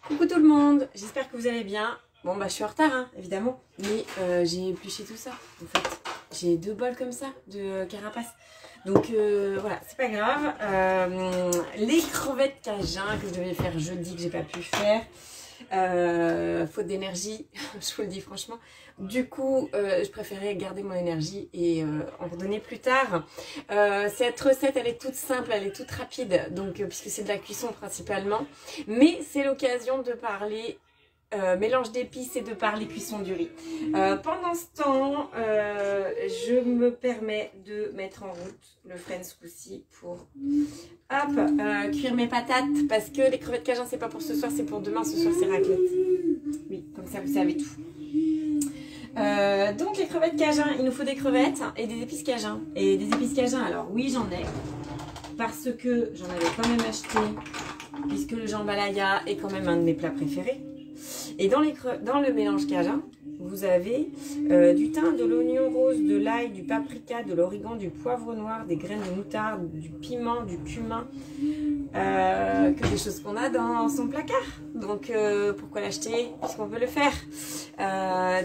Coucou tout le monde, j'espère que vous allez bien. Bon bah je suis en retard hein, évidemment, mais j'ai épluché tout ça en fait. J'ai 2 bols comme ça de carapace. Donc voilà, c'est pas grave. Les crevettes cajun que je devais faire jeudi que j'ai pas pu faire. Faute d'énergie, je vous le dis franchement. Du coup, je préférais garder mon énergie et en redonner plus tard. Cette recette, elle est toute simple, elle est toute rapide, donc puisque c'est de la cuisson principalement. Mais c'est l'occasion de parler mélange d'épices et de parler cuisson du riz. Pendant ce temps, je me permets de mettre en route le frein ce coup-ci pour cuire mes patates parce que les crevettes cajun c'est pas pour ce soir, c'est pour demain. Ce soir c'est raclette. Oui, comme ça vous savez tout. Donc les crevettes cajun, il nous faut des crevettes et des épices cajun. Et des épices cajun, alors oui j'en ai parce que j'en avais quand même acheté puisque le jambalaya est quand même un de mes plats préférés. Et dans le mélange cajun, vous avez du thym, de l'oignon rose, de l'ail, du paprika, de l'origan, du poivre noir, des graines de moutarde, du piment, du cumin, que des choses qu'on a dans son placard. Donc pourquoi l'acheter puisqu'on peut le faire.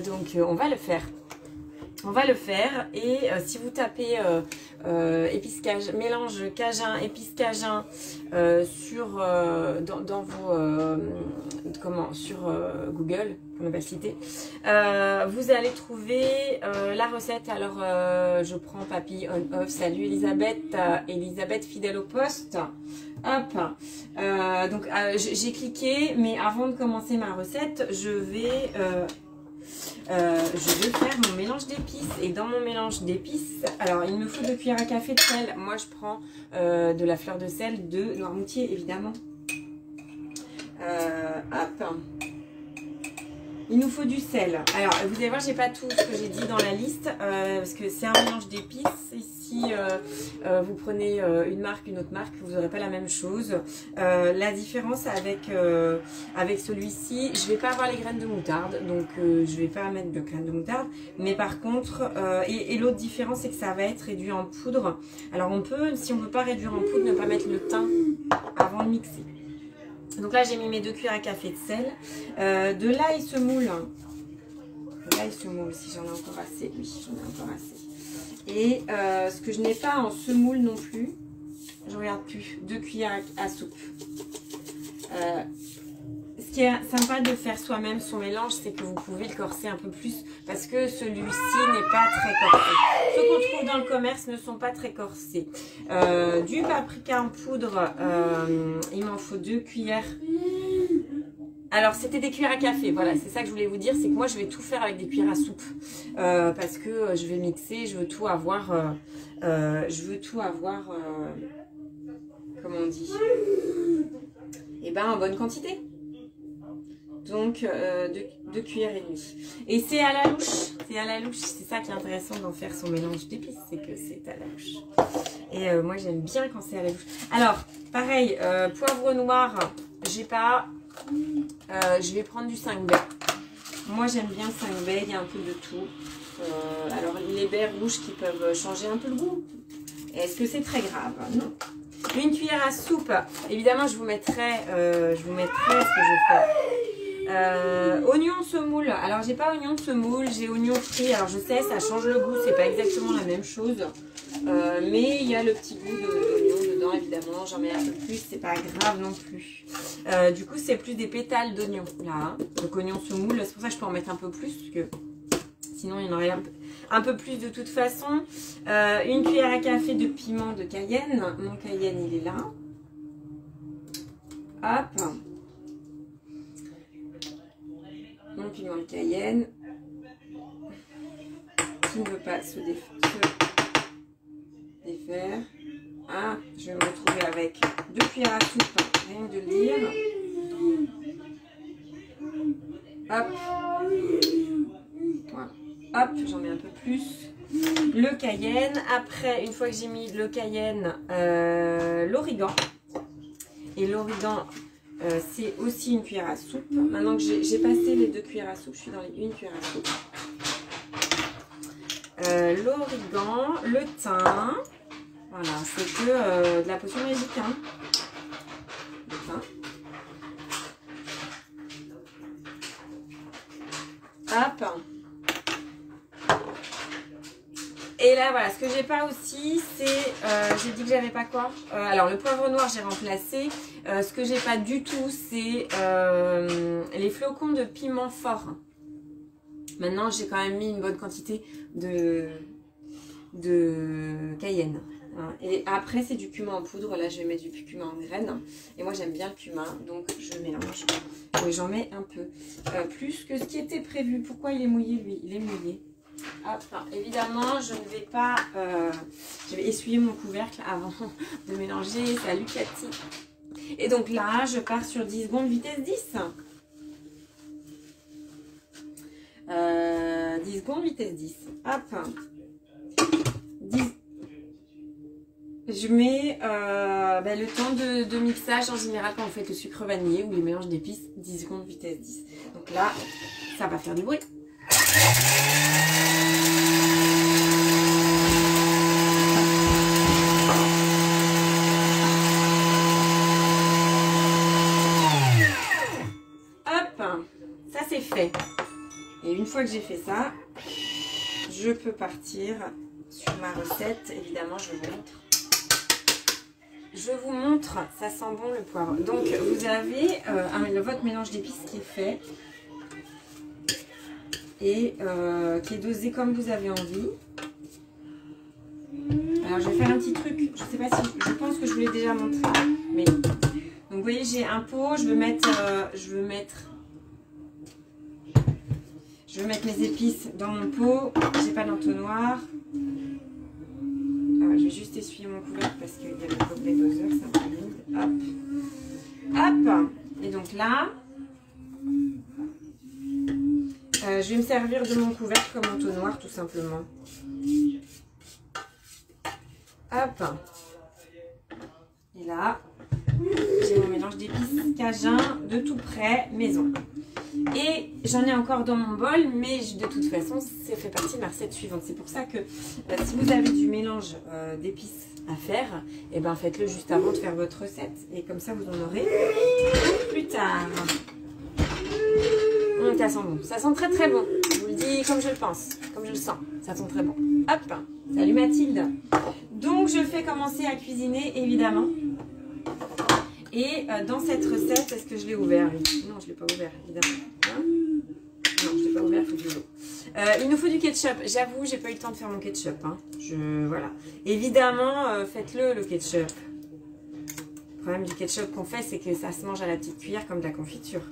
Donc on va le faire. On va le faire et si vous tapez épices cajun, mélange cajun, épices cajun sur Google, pour ne pas citer, vous allez trouver la recette. Alors je prends papy on off. Salut Elisabeth, Elisabeth fidèle au poste. Hop, donc j'ai cliqué, mais avant de commencer ma recette, je vais faire mon mélange d'épices. Et dans mon mélange d'épices, alors il me faut 2 cuillères à café de sel. Moi je prends de la fleur de sel de Noirmoutier évidemment. Hop, il nous faut du sel. Alors vous allez voir, j'ai pas tout ce que j'ai dit dans la liste parce que c'est un mélange d'épices. Ici vous prenez une marque, une autre marque, vous n'aurez pas la même chose. La différence avec celui-ci, je vais pas avoir les graines de moutarde, donc je vais pas mettre de graines de moutarde. Mais par contre, et l'autre différence, c'est que ça va être réduit en poudre. Alors on peut, si on veut pas réduire en poudre, ne pas mettre le thym avant de mixer. Donc là j'ai mis mes 2 cuillères à café de sel, de l'ail semoule. De l'ail semoule, si j'en ai encore assez. Oui, j'en ai encore assez. Et ce que je n'ai pas en semoule non plus, je regarde plus, 2 cuillères à soupe. Ce qui est sympa de faire soi-même son mélange, c'est que vous pouvez le corser un peu plus parce que celui-ci n'est pas très corsé. Ceux qu'on trouve dans le commerce ne sont pas très corsés. Du paprika en poudre, il m'en faut 2 cuillères. Alors c'était des cuillères à café, voilà, c'est ça que je voulais vous dire, c'est que moi je vais tout faire avec des cuillères à soupe parce que je vais mixer, je veux tout avoir, comment on dit, et ben en bonne quantité. Donc 2 cuillères et demie. Et c'est à la louche, c'est ça qui est intéressant d'en faire son mélange d'épices, c'est que c'est à la louche. Et moi j'aime bien quand c'est à la louche. Alors pareil, poivre noir, j'ai pas, je vais prendre du 5 baies. Moi j'aime bien 5 baies, il y a un peu de tout. Alors les baies rouges qui peuvent changer un peu le goût. Est-ce que c'est très grave? Non. Une cuillère à soupe, évidemment je vous mettrai ce que je fais. Oignon semoule, alors j'ai pas oignon semoule, j'ai oignon frit. Alors je sais ça change le goût, c'est pas exactement la même chose, mais il y a le petit goût d'oignon dedans évidemment. J'en mets un peu plus, c'est pas grave non plus. Du coup c'est plus des pétales d'oignon là, hein. Donc oignon semoule, c'est pour ça que je peux en mettre un peu plus parce que sinon il y en aurait un peu plus de toute façon. Une cuillère à café de piment de Cayenne, mon Cayenne il est là. Hop, mon piment de Cayenne qui ne veut pas se défaire. Ah, je vais me retrouver avec 2 cuillères à soupe, rien que de le dire. Hop, voilà. Hop, j'en mets un peu plus. Le Cayenne. Après, une fois que j'ai mis le Cayenne, l'origan. Et l'origan, c'est aussi une cuillère à soupe. Maintenant que j'ai passé les 2 cuillères à soupe, je suis dans les 1 cuillère à soupe. L'origan, le thym. Voilà, c'est que de la potion magique. Hein. Le thym. Hop. Et là, voilà, ce que j'ai pas aussi, c'est... j'ai dit que j'avais pas quoi alors, le poivre noir, j'ai remplacé. Ce que j'ai pas du tout, c'est les flocons de piment fort. Maintenant, j'ai quand même mis une bonne quantité de cayenne. Hein. Et après, c'est du cumin en poudre. Là, je vais mettre du cumin en graines. Et moi, j'aime bien le cumin, donc je mélange. Et j'en mets un peu. Plus que ce qui était prévu. Pourquoi il est mouillé, lui? Il est mouillé. Hop, évidemment, je ne vais pas... je vais essuyer mon couvercle avant de mélanger. Salut Cathy. Et donc là, je pars sur 10 secondes, vitesse 10. 10 secondes, vitesse 10. Hop. 10. Je mets le temps de mixage en général quand on fait le sucre vanillé ou les mélanges d'épices, 10 secondes, vitesse 10. Donc là, ça va faire du bruit. Hop, ça c'est fait. Et une fois que j'ai fait ça, je peux partir sur ma recette. Évidemment, je vous montre. Je vous montre, ça sent bon le poivre. Donc, vous avez votre mélange d'épices qui est fait et qui est dosé comme vous avez envie. Alors, je vais faire un petit truc. Je sais pas si, je pense que je vous l'ai déjà montré, mais donc vous voyez, j'ai un pot. Je veux mettre mes épices dans mon pot. J'ai pas d'entonnoir. Je vais juste essuyer mon couvercle parce qu'il y a le gobelet doseur, ça me humide. Hop. Hop. Et donc là, je vais me servir de mon couvercle comme entonnoir tout simplement. Hop. Et là, j'ai mon mélange d'épices cajun de tout près, maison. Et j'en ai encore dans mon bol, mais de toute façon, ça fait partie de ma recette suivante. C'est pour ça que si vous avez du mélange d'épices à faire, et ben faites-le juste avant de faire votre recette. Et comme ça, vous en aurez plus tard. Ça sent bon. Ça sent très très bon. Je vous le dis comme je le pense, comme je le sens. Ça sent très bon. Hop. Salut Mathilde. Donc, je fais commencer à cuisiner, évidemment. Et dans cette recette, est-ce que je l'ai ouvert? Non, je ne l'ai pas ouvert, évidemment. Hein, non, je ne l'ai pas ouvert, il faut du l'eau. Il nous faut du ketchup. J'avoue, j'ai pas eu le temps de faire mon ketchup. Hein. Voilà. Évidemment, faites-le, le ketchup. Le problème du ketchup qu'on fait, c'est que ça se mange à la petite cuillère comme de la confiture.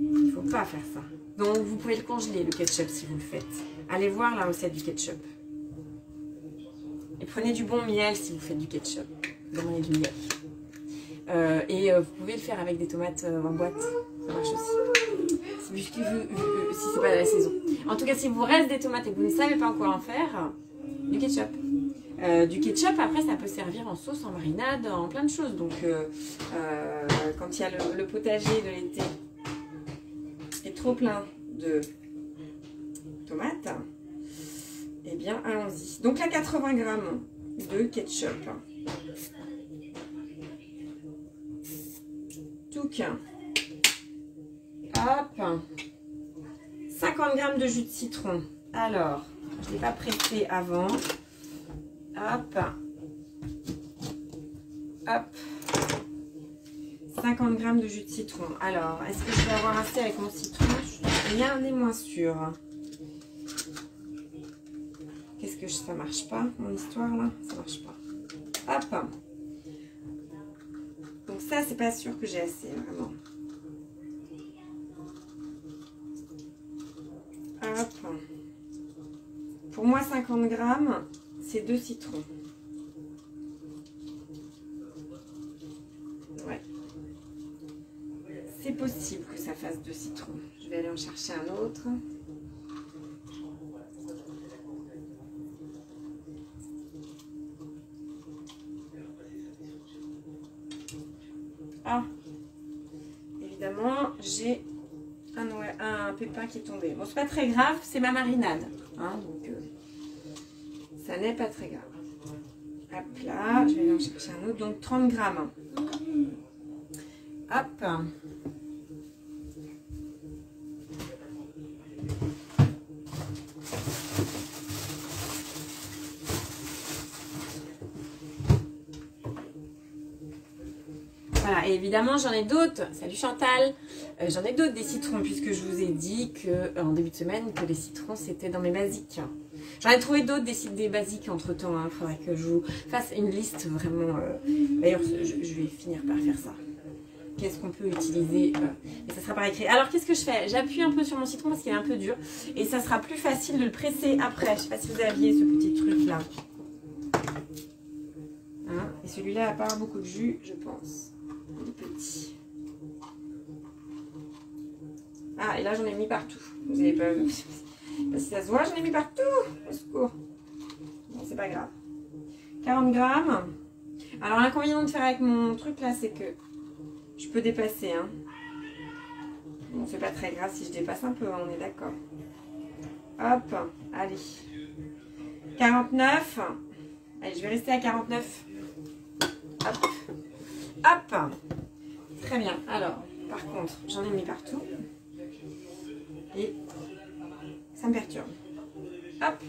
Il ne faut pas faire ça. Donc, vous pouvez le congeler, le ketchup, si vous le faites. Allez voir la recette du ketchup. Et prenez du bon miel si vous faites du ketchup. Donnez du miel. Vous pouvez le faire avec des tomates en boîte, ça marche aussi. Si c'est pas la saison. En tout cas, si vous reste des tomates et que vous ne savez pas quoi en faire, du ketchup. Du ketchup, après, ça peut servir en sauce, en marinade, en plein de choses. Donc, quand il y a le potager de l'été est trop plein de tomates, eh bien, allons-y. Donc, là, 80 grammes de ketchup. Hop, 50 grammes de jus de citron. Alors, je ne l'ai pas pressé avant. Hop, hop, 50 grammes de jus de citron. Alors, est-ce que je vais avoir assez avec mon citron? Rien n'est moins sûr. Qu'est-ce que ça marche pas, mon histoire là? Ça marche pas. Hop. Donc ça, c'est pas sûr que j'ai assez, vraiment. Hop. Pour moi, 50 grammes, c'est 2 citrons. Ouais. C'est possible que ça fasse 2 citrons. Je vais aller en chercher un autre. Ah, évidemment, j'ai un pépin qui est tombé. Bon, c'est pas très grave, c'est ma marinade. Hein, donc, ça n'est pas très grave. Hop là, je vais aller en chercher un autre. Donc, 30 grammes. Hop. et évidemment j'en ai d'autres. Salut Chantal. J'en ai d'autres des citrons puisque je vous ai dit que en début de semaine que les citrons c'était dans mes basiques. J'en ai trouvé d'autres des basiques entre temps. Il faudrait que je vous fasse une liste vraiment. D'ailleurs je vais finir par faire ça. Qu'est-ce qu'on peut utiliser et ça sera par écrit. Alors qu'est-ce que je fais? J'appuie un peu sur mon citron parce qu'il est un peu dur et ça sera plus facile de le presser après. Je sais pas si vous aviez ce petit truc là. Hein, et celui-là n'a pas beaucoup de jus, je pense. Il est petit. Ah, et là j'en ai mis partout. Vous avez pas vu? Si ça se voit, j'en ai mis partout. Au secours. Bon, c'est pas grave. 40 grammes. Alors l'inconvénient de faire avec mon truc là, c'est que je peux dépasser. Hein. Bon, c'est pas très grave si je dépasse un peu, hein, on est d'accord. Hop, allez. 49. Allez, je vais rester à 49. Hop. Hop. Très bien. Alors, par contre, j'en ai mis partout. Et ça me perturbe. Hop.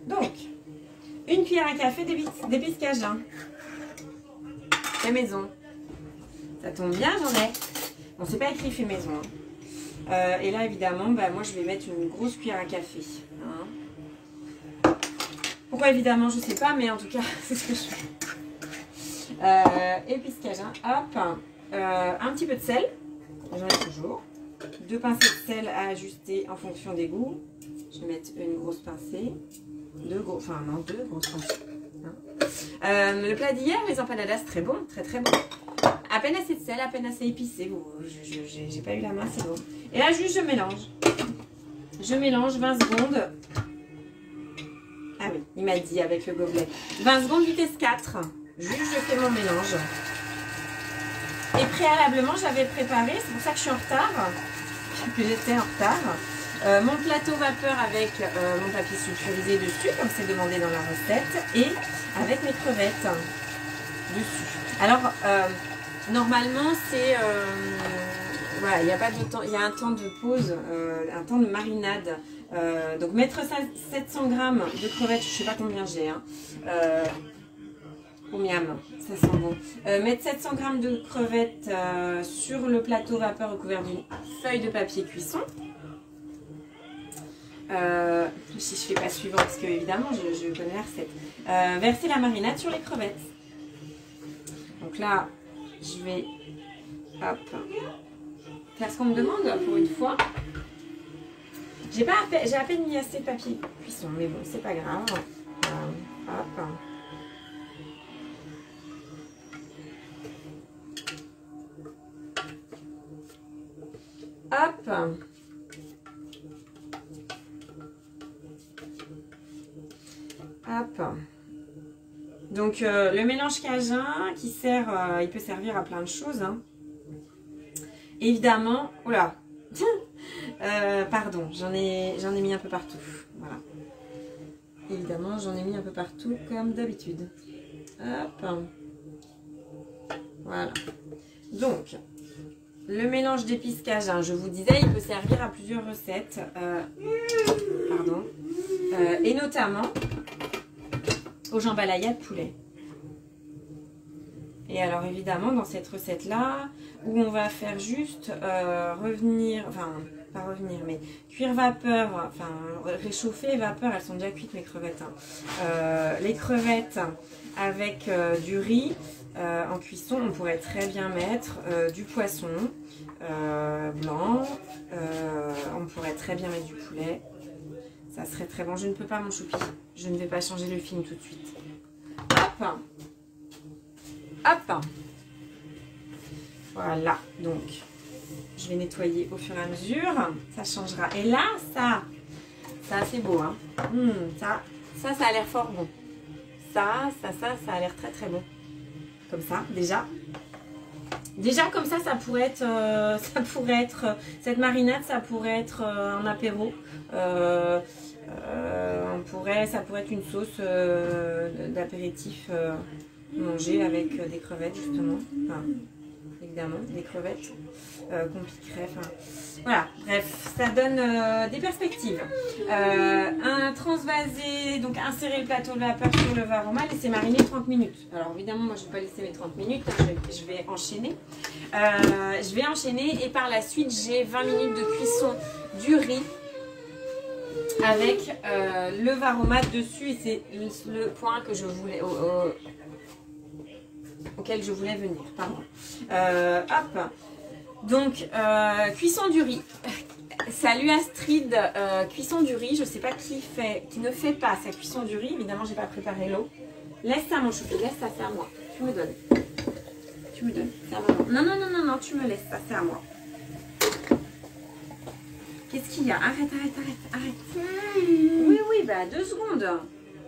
Donc, une cuillère à café d'épices cajun. Fait maison. Ça tombe bien, j'en ai. Bon, c'est pas écrit fait maison. Hein. Et là, évidemment, bah, moi, je vais mettre une grosse cuillère à café. Hein. Pourquoi, évidemment, je sais pas, mais en tout cas, c'est ce que je fais. Épices cajun, hop. Un petit peu de sel. J'en ai toujours. 2 pincées de sel à ajuster en fonction des goûts. Je vais mettre une grosse pincée. 2 grosses pincées. Hein. Le plat d'hier, les empanadas, très bon, très très bon. À peine assez de sel, à peine assez épicé. Bon, j'ai pas eu la main, c'est bon. Et là, juste, je mélange. Je mélange 20 secondes. Ah oui, il m'a dit avec le gobelet. 20 secondes, vitesse 4. Juste, je fais mon mélange. Et préalablement, j'avais préparé, c'est pour ça que je suis en retard, que j'étais en retard, mon plateau vapeur avec mon papier sulfurisé dessus, comme c'est demandé dans la recette, et avec mes crevettes dessus. Alors, normalement, c'est... voilà, il n'y a pas de temps, il y a un temps de pause, un temps de marinade. Donc, mettre 700 grammes de crevettes, je ne sais pas combien j'ai, hein, au miam, ça sent bon. Mettre 700 grammes de crevettes sur le plateau vapeur recouvert d'une feuille de papier cuisson. Si je fais pas suivant, parce que évidemment je connais la recette. Verser la marinade sur les crevettes. Donc là, je vais hop, faire ce qu'on me demande pour une fois. J'ai à peine mis assez de papier cuisson, mais bon, c'est pas grave. Hop. Hop. Hop. Donc le mélange cajun qui sert, il peut servir à plein de choses. Hein. Évidemment, oula, pardon, j'en ai mis un peu partout. Voilà. Évidemment, j'en ai mis un peu partout comme d'habitude. Hop. Voilà. Donc, le mélange d'épices cajun, je vous disais, il peut servir à plusieurs recettes. Pardon. Et notamment au jambalaya de poulet. Et alors évidemment dans cette recette là où on va faire juste revenir, enfin pas revenir mais cuire vapeur, enfin réchauffer vapeur, elles sont déjà cuites mes crevettes. Hein. Les crevettes avec du riz en cuisson, on pourrait très bien mettre du poisson blanc, on pourrait très bien mettre du poulet. Ça serait très bon. Je ne peux pas, mon choupi. Je ne vais pas changer le film tout de suite. Hop. Hop. Voilà. Donc, je vais nettoyer au fur et à mesure. Ça changera. Et là, ça c'est beau. Hein. Ça a l'air fort bon. Ça a l'air très très bon. Comme ça, déjà. Déjà comme ça pourrait être, cette marinade, ça pourrait être un apéro. Ça pourrait être une sauce d'apéritif mangée avec des crevettes justement. Enfin, évidemment, des crevettes. compliquerait. Enfin, voilà, bref, ça donne des perspectives. Un transvasé, donc insérer le plateau de vapeur sur le Varoma, laisser mariner 30 minutes. Alors évidemment, moi je ne vais pas laisser mes 30 minutes, hein, je vais enchaîner. Je vais enchaîner et par la suite, j'ai 20 minutes de cuisson du riz avec le Varoma dessus et c'est le point que je voulais, auquel je voulais venir. Pardon. Hop. Donc, cuisson du riz. Salut Astrid, cuisson du riz. Je ne sais pas qui ne fait pas sa cuisson du riz. Évidemment, j'ai pas préparé l'eau. Laisse ça, mon choupi, laisse ça, c'est à moi. Tu me donnes. Tu me donnes. C'est à maman. Non, non, non, non, non, tu me laisses ça, c'est à moi. Qu'est-ce qu'il y a? Arrête, arrête, arrête, arrête. Oui, oui, bah 2 secondes.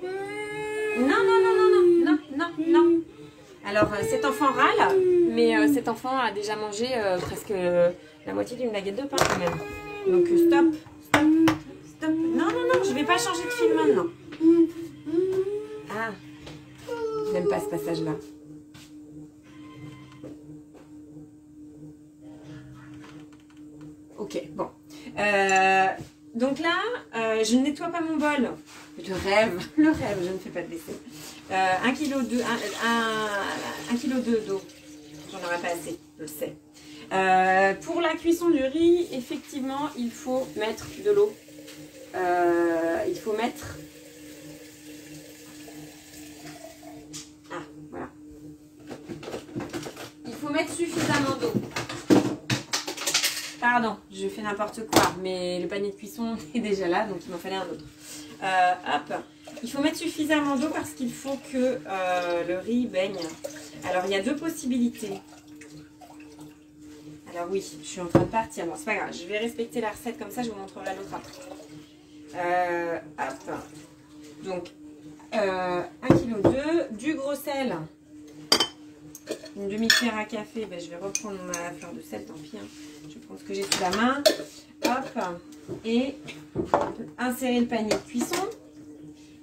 Non, non, non, non, non, non, non, non. Alors, cet enfant râle, mais cet enfant a déjà mangé presque la moitié d'une baguette de pain quand même. Donc, stop, stop, stop. Non, non, non, je ne vais pas changer de film maintenant. Ah, je n'aime pas ce passage-là. Ok, bon. Donc là, je ne nettoie pas mon bol. Le rêve, je ne fais pas de vaisselle. 1 kg d'eau. J'en aurai pas assez, je le sais. Pour la cuisson du riz, effectivement, il faut mettre de l'eau. Il faut mettre... Ah, voilà. Il faut mettre suffisamment d'eau. Pardon, je fais n'importe quoi, mais le panier de cuisson est déjà là, donc il m'en fallait un autre. Hop, il faut mettre suffisamment d'eau parce qu'il faut que le riz baigne. Alors, il y a 2 possibilités. Alors oui, je suis en train de partir. Bon, c'est pas grave, je vais respecter la recette, comme ça je vous montrerai l'autre après. Hop, donc 1,2 kg, du gros sel. Une demi-cuillère à café, ben, je vais reprendre ma fleur de sel, tant pis. Hein. Je vais prendre ce que j'ai sous la main. Hop. Et insérer le panier de cuisson.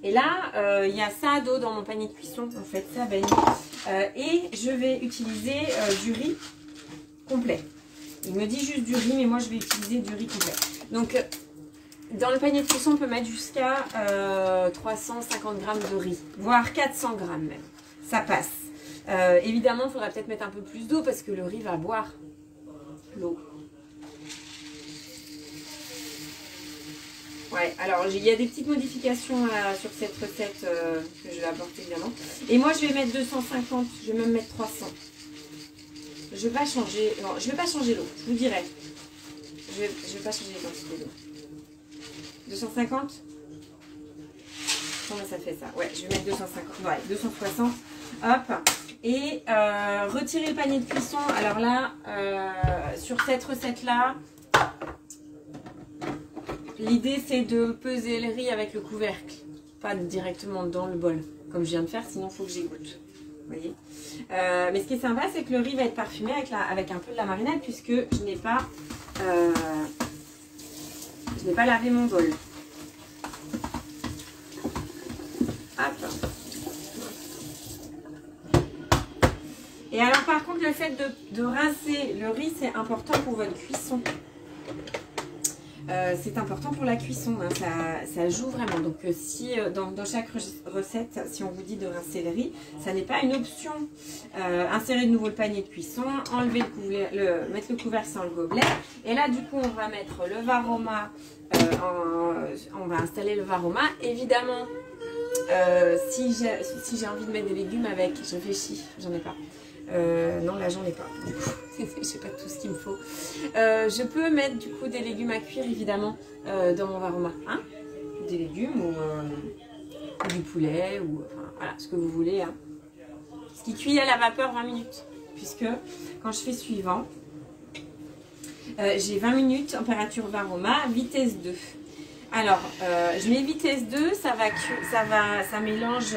Et là, il y a ça d'eau dans mon panier de cuisson. En fait, ça baigne. Et je vais utiliser du riz complet. Il me dit juste du riz, mais moi, je vais utiliser du riz complet. Donc, dans le panier de cuisson, on peut mettre jusqu'à 350 g de riz. Voire 400 g même. Ça passe. Évidemment, il faudra peut-être mettre un peu plus d'eau parce que le riz va boire l'eau. Ouais, alors il y a des petites modifications sur cette recette que je vais apporter évidemment. Et moi, je vais mettre 250, je vais même mettre 300. Je vais pas changer, non, je vais pas changer l'eau, je vous dirai. Je vais pas changer les quantités d'eau. 250 ? Comment ça fait ça? Ouais, je vais mettre 250, ouais, 260. Hop. Et retirer le panier de cuisson. Alors là, sur cette recette-là, l'idée c'est de peser le riz avec le couvercle, pas directement dans le bol, comme je viens de faire, sinon il faut que j'égoutte. Vous voyez. Mais ce qui est sympa, c'est que le riz va être parfumé avec un peu de la marinade, puisque je n'ai pas lavé mon bol. Hop. Et alors par contre, le fait de rincer le riz, c'est important pour votre cuisson. C'est important pour la cuisson, hein, ça joue vraiment. Donc si dans chaque recette, si on vous dit de rincer le riz, ça n'est pas une option. Insérer de nouveau le panier de cuisson, enlever mettre le couvercle sans le gobelet. Et là du coup on va mettre le Varoma, on va installer le Varoma. Évidemment, si j'ai envie de mettre des légumes avec, je réfléchis, j'en ai pas. Non, là j'en ai pas. Du coup, je sais pas tout ce qu'il me faut. Je peux mettre du coup des légumes à cuire évidemment dans mon Varoma. Hein, des légumes ou du poulet ou enfin, voilà, ce que vous voulez. Hein. Ce qui cuit à la vapeur 20 minutes. Puisque quand je fais suivant, j'ai 20 minutes, température Varoma, vitesse 2. Alors, je mets vitesse 2, ça mélange.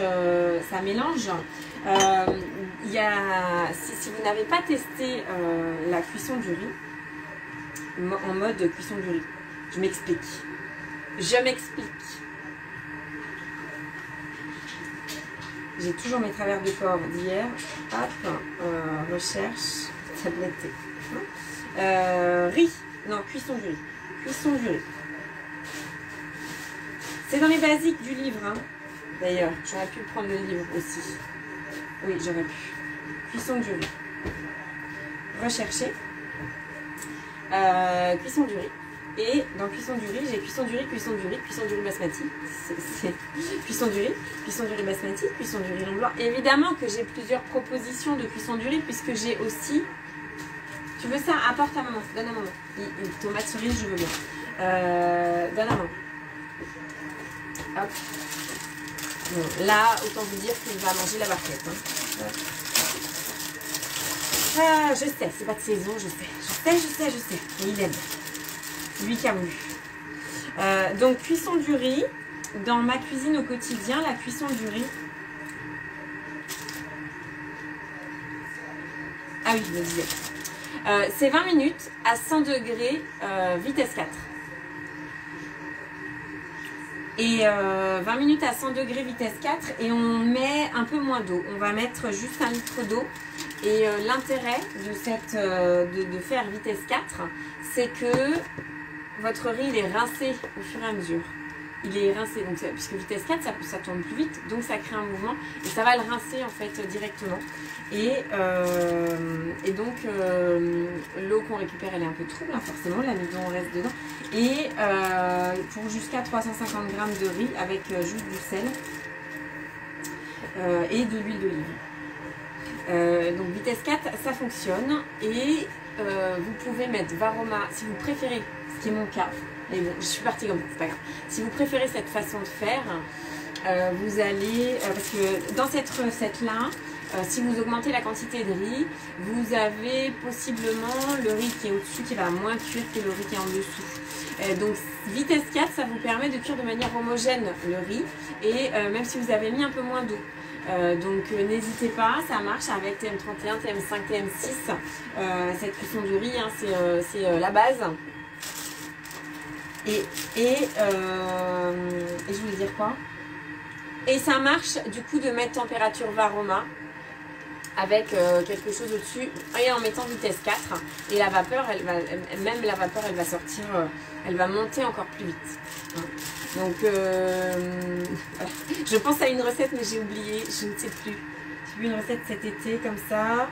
Si vous n'avez pas testé la cuisson du riz, en mode cuisson du riz, je m'explique. J'ai toujours mes travers de corps d'hier. Hop, recherche, tabletté. Riz. Non, cuisson du riz. Cuisson du riz. C'est dans les basiques du livre, hein. D'ailleurs, j'aurais pu prendre le livre aussi. Oui, j'aurais pu. Cuisson du riz. Rechercher. Cuisson du riz. Et dans cuisson du riz, j'ai cuisson du riz, cuisson du riz, cuisson du riz basmati. Cuisson du riz basmati, cuisson du riz long blanc. Et évidemment que j'ai plusieurs propositions de cuisson du riz puisque j'ai aussi... Tu veux ça? Apporte à maman, donne à maman. Une tomate cerise, je veux bien. Donne à maman. Hop. Bon, là, autant vous dire qu'il va manger la barquette. Hein. Ah, je sais, c'est pas de saison, je sais. Mais il aime. Lui qui a voulu. Donc, cuisson du riz. Dans ma cuisine au quotidien, la cuisson du riz. Ah oui, je me disais. C'est 20 minutes à 100 degrés, vitesse 4. Et 20 minutes à 100 degrés, vitesse 4. Et on met un peu moins d'eau. On va mettre juste 1 litre d'eau. Et l'intérêt de faire vitesse 4, c'est que votre riz il est rincé au fur et à mesure. Il est rincé, donc puisque vitesse 4, ça tourne plus vite, donc ça crée un mouvement et ça va le rincer en fait directement. Et donc l'eau qu'on récupère elle est un peu trouble, hein, forcément, l'amidon reste dedans. Et pour jusqu'à 350 g de riz avec juste du sel et de l'huile d'olive. Donc vitesse 4, ça fonctionne et vous pouvez mettre Varoma si vous préférez, ce qui est mon cas. Mais bon, je suis partie comme ça, c'est pas grave. Si vous préférez cette façon de faire, vous allez... parce que dans cette recette-là, si vous augmentez la quantité de riz, vous avez possiblement le riz qui est au-dessus qui va moins cuire que le riz qui est en dessous. Donc vitesse 4, ça vous permet de cuire de manière homogène le riz. Et même si vous avez mis un peu moins d'eau. Donc n'hésitez pas, ça marche avec TM31, TM5, TM6. Cette cuisson du riz, hein, c'est la base. Et je voulais dire quoi? Et ça marche du coup de mettre température Varoma avec quelque chose au-dessus et en mettant vitesse 4. Et la vapeur, même la vapeur, elle va sortir, elle va monter encore plus vite. Hein. Donc, voilà. Je pense à une recette, mais j'ai oublié, je ne sais plus. J'ai vu une recette cet été comme ça.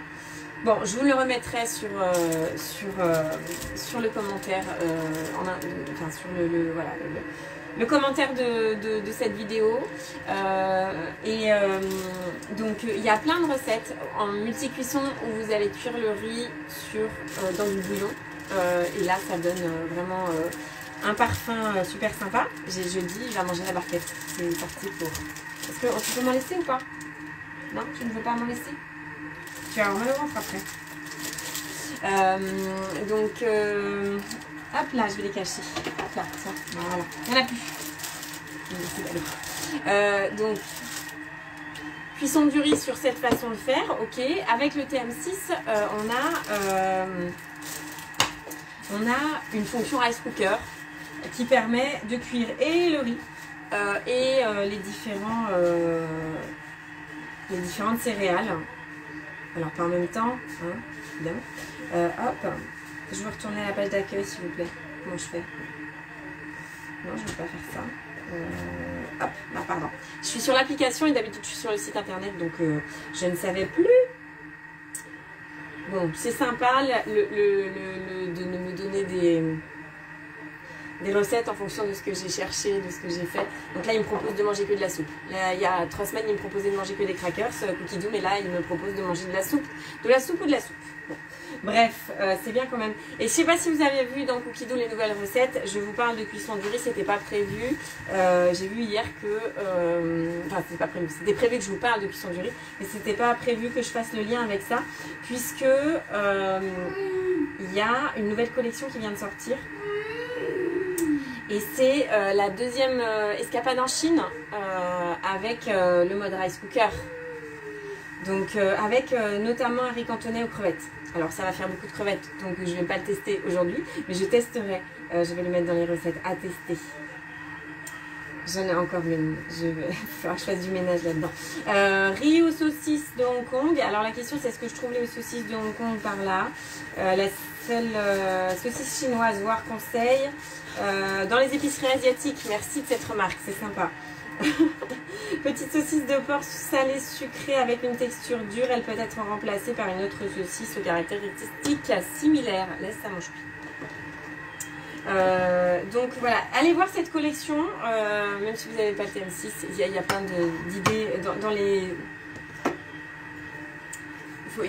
Bon, je vous le remettrai sur le commentaire, enfin sur le commentaire de cette vidéo. Donc, il y a plein de recettes en multi-cuisson où vous allez cuire le riz dans du bouillon. Et là, ça donne vraiment un parfum super sympa. Je dis, il va manger la barquette. C'est parti pour... Est-ce que tu peux m'en laisser ou pas? Non, tu ne veux pas m'en laisser? Tu vas avoir le ventre après. Hop là, je vais les cacher. Hop là, ça, voilà. Il n'y en a plus. Donc, cuisson du riz sur cette façon de faire, ok. Avec le TM6, on a une fonction rice cooker qui permet de cuire et le riz et les différentes céréales. Alors pas en même temps, hein, évidemment. Hop, je veux retourner à la page d'accueil s'il vous plaît. Comment je fais? Non, je ne veux pas faire ça. Hop, ah, pardon. Je suis sur l'application et d'habitude je suis sur le site internet, donc je ne savais plus. Bon, c'est sympa de me donner des recettes en fonction de ce que j'ai cherché, de ce que j'ai fait. Donc là, il me propose de manger que de la soupe. Là, il y a 3 semaines, il me proposait de manger que des crackers, cookie dough, mais là, il me propose de manger de la soupe. De la soupe ou de la soupe. Bon. Bref, c'est bien quand même. Et je sais pas si vous avez vu dans Cookie Dough les nouvelles recettes, je vous parle de cuisson du riz, c'était pas prévu. J'ai vu hier que... enfin, c'était pas prévu. C'était prévu que je vous parle de cuisson du riz, mais c'était pas prévu que je fasse le lien avec ça, puisque il y a une nouvelle collection qui vient de sortir. Et c'est la deuxième escapade en Chine avec le mode rice cooker. Donc avec notamment un riz cantonais aux crevettes. Alors ça va faire beaucoup de crevettes, donc je ne vais pas le tester aujourd'hui, mais je testerai. Je vais le mettre dans les recettes à tester. J'en ai encore une. Il va falloir que je fasse du ménage là-dedans. Riz aux saucisses de Hong Kong. Alors la question c'est est-ce que je trouve les saucisses de Hong Kong par là? saucisse chinoise, voire conseil. Dans les épiceries asiatiques, merci de cette remarque, c'est sympa. Petite saucisse de porc salée sucrée avec une texture dure, elle peut être remplacée par une autre saucisse aux caractéristiques similaires. Laisse ça mon choupi. Donc voilà, allez voir cette collection, même si vous n'avez pas le TM6, il y a plein d'idées dans les...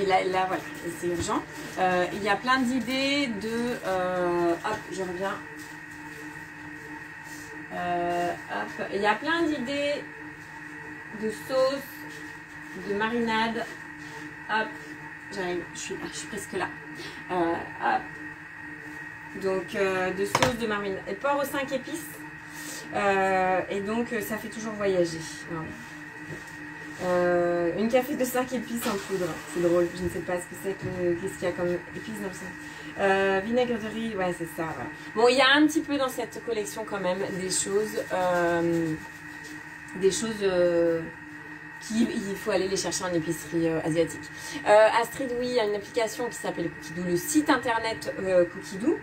Là voilà, c'est urgent. Il y a plein d'idées de... hop, je reviens. Hop, il y a plein d'idées de sauce, de marinade. Hop, j'arrive, je suis presque là. Hop. Donc de sauce, de marinade, et porc aux 5 épices. Et donc ça fait toujours voyager. Une café de 5 épices en poudre. C'est drôle, je ne sais pas ce que c'est, qu'est-ce qu'il y a comme épices dans ça. Vinaigre de riz, ouais c'est ça. Voilà. Bon, il y a un petit peu dans cette collection quand même des choses qu'il faut aller les chercher en épicerie asiatique. Astrid, oui, il y a une application qui s'appelle Cookidoo, le site internet Cookidoo.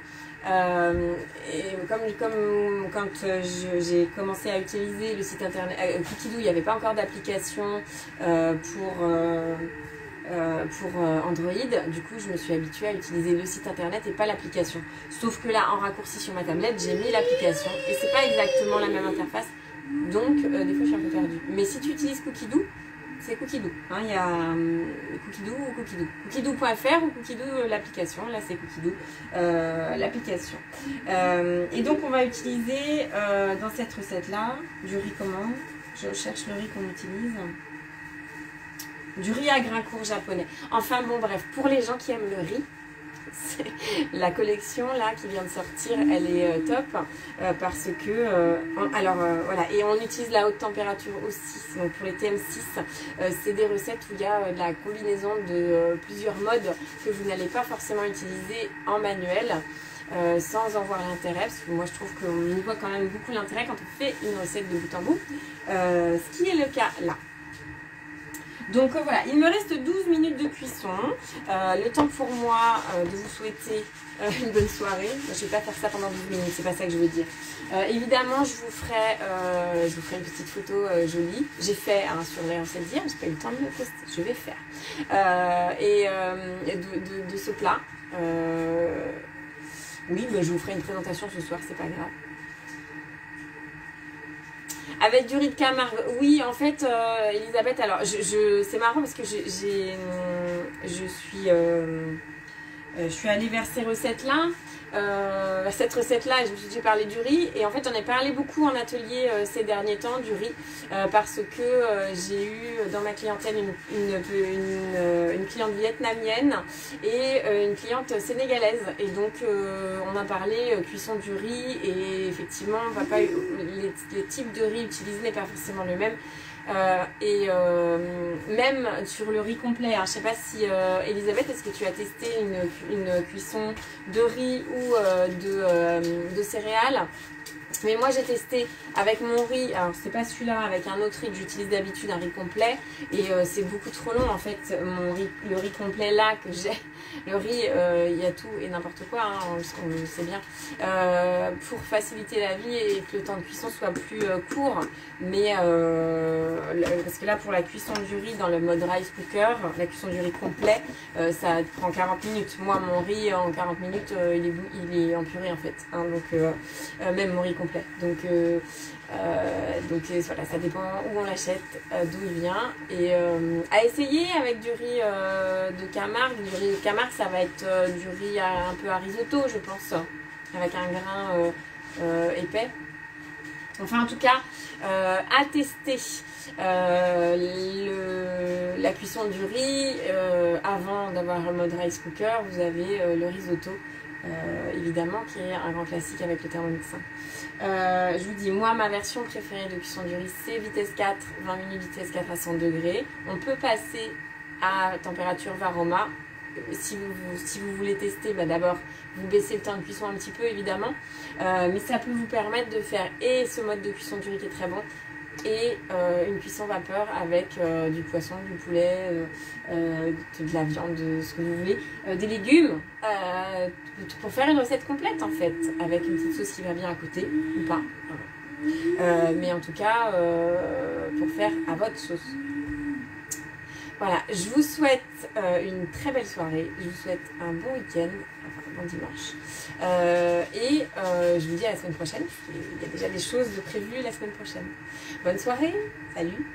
Et comme quand j'ai commencé à utiliser le site internet Cookidoo, il n'y avait pas encore d'application pour Android. Du coup, je me suis habituée à utiliser le site internet et pas l'application. Sauf que là, en raccourci sur ma tablette, j'ai mis l'application et c'est pas exactement la même interface. Donc, des fois, je suis un peu perdue. Mais si tu utilises Cookidoo, c'est Cookidoo. Hein, il y a Cookidoo ou Cookidoo. Cookidoo.fr ou Cookidoo l'application. Là, c'est Cookidoo l'application. Et donc, on va utiliser dans cette recette-là du riz comment? Je cherche le riz qu'on utilise. Du riz à grains courts japonais. Enfin, bon, bref, pour les gens qui aiment le riz, la collection là qui vient de sortir, elle est top parce que voilà, et on utilise la haute température aussi. Donc pour les TM6, c'est des recettes où il y a de la combinaison de plusieurs modes que vous n'allez pas forcément utiliser en manuel. Sans en voir l'intérêt, parce que moi je trouve qu'on y voit quand même beaucoup l'intérêt quand on fait une recette de bout en bout, ce qui est le cas là. Donc voilà, il me reste 12 minutes de cuisson. Le temps pour moi de vous souhaiter une bonne soirée. Je ne vais pas faire ça pendant 12 minutes, c'est pas ça que je veux dire. Évidemment, je vous ferai une petite photo jolie. J'ai fait sur les recettes d'hier, j'ai pas eu le temps de le poster. Je vais faire. De ce plat. Oui, bah, je vous ferai une présentation ce soir, c'est pas grave. Avec du riz de Camargue, oui, en fait, Elisabeth, alors, c'est marrant parce que je suis allée vers ces recettes-là, cette recette-là, j'ai parlé du riz, et en fait, j'en ai parlé beaucoup en atelier ces derniers temps, du riz, parce que j'ai eu dans ma clientèle une cliente vietnamienne et une cliente sénégalaise, et donc on a parlé cuisson du riz, et effectivement, les types de riz utilisés n'est pas forcément le même. Même sur le riz complet, hein, je sais pas si Elisabeth, est-ce que tu as testé une cuisson de riz ou de céréales? Mais moi j'ai testé avec mon riz, alors c'est pas celui-là, avec un autre riz que j'utilise d'habitude, un riz complet, et c'est beaucoup trop long en fait, le riz complet là que j'ai, le riz, il y a tout et n'importe quoi, hein, on le sait bien, pour faciliter la vie et que le temps de cuisson soit plus court, mais parce que là pour la cuisson du riz dans le mode rice cooker, la cuisson du riz complet, ça prend 40 minutes, moi mon riz en 40 minutes il est en purée en fait, hein, donc même mon riz complet. Donc voilà, ça dépend où on l'achète, d'où il vient. Et à essayer avec du riz de Camargue. Du riz de Camargue, ça va être du riz un peu à risotto, je pense, avec un grain épais. Enfin, en tout cas, à tester la cuisson du riz avant d'avoir le mode rice cooker. Vous avez le risotto. Évidemment, qui est un grand classique avec le Thermomix. Je vous dis, moi, ma version préférée de cuisson du riz, c'est vitesse 4, 20 minutes vitesse 4 à 100 degrés. On peut passer à température Varoma. Si vous voulez tester, bah, d'abord, vous baissez le temps de cuisson un petit peu, évidemment. Mais ça peut vous permettre de faire et ce mode de cuisson du riz qui est très bon, et une cuisson vapeur avec du poisson, du poulet, de la viande, ce que vous voulez, des légumes, pour faire une recette complète en fait, avec une petite sauce qui va bien à côté, ou pas. Mais en tout cas, pour faire à votre sauce. Voilà, je vous souhaite une très belle soirée, je vous souhaite un bon week-end, enfin un bon dimanche, et je vous dis à la semaine prochaine, il y a déjà des choses de prévues la semaine prochaine. Bonne soirée, salut!